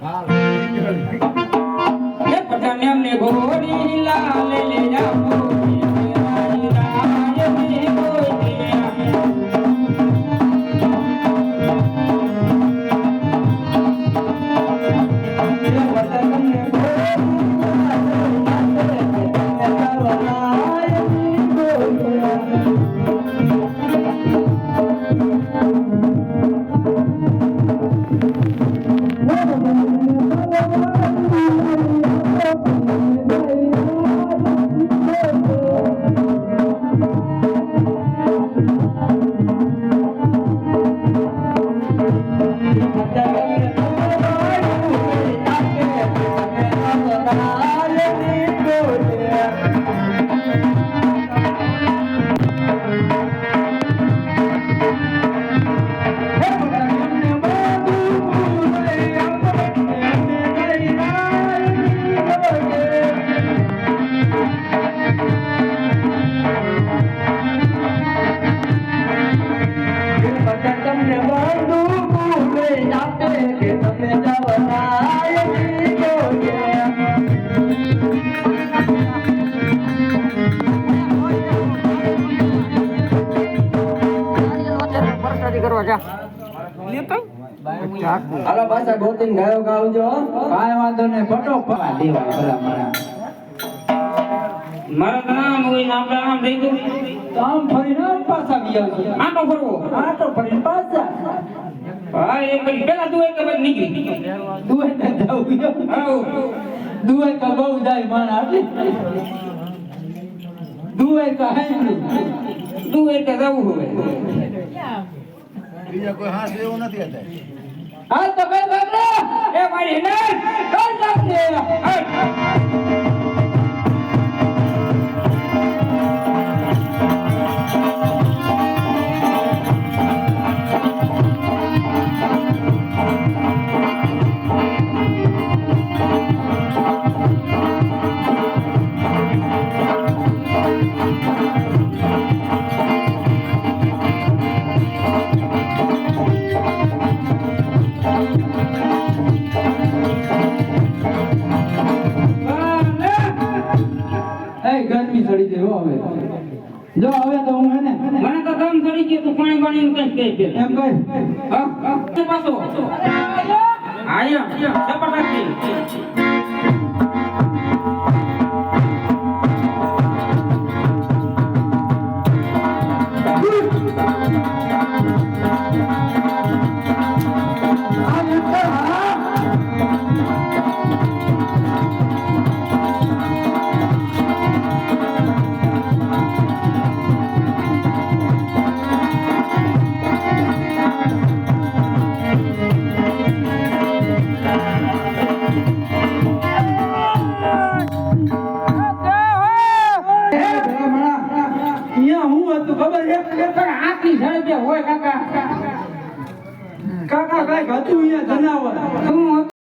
એ પઠાણ એમને ઘોડી લાલ લે જામો હાલો પાછા ગોતીને ગાયો ગાવજો કાંઈ વાંધો નહીં ફટોફટ દેવાય ભલા મારા નામ હોય નામ નામ દઈ દઉં કામ ફરીને પાછા બી આવજો આટો ફરવો આટો ફરીને પાછા હા એ પછી પેલા તું એક બાજુ નીકળી દુએ ને જાવું આવ દુએ કા બહુ જાય માણા આટલી દુએ કા હાઈ તું એક જવું હવે બીજા કોઈ હાથ એવું નથી હતા હાલ તો કઈ બાપરે એ મારી હેને કઈ બાપરે ગરમી ચડી ગઈ હો હવે જો હવે તો હું હે ને મને તો દમ ચડી ગયો તું પાણી પાણી કઈ કહે એમ કઈ હા પાછો આયા જબરદસ્તી કાકા કઈ હતું અહીંયા જનાવર તું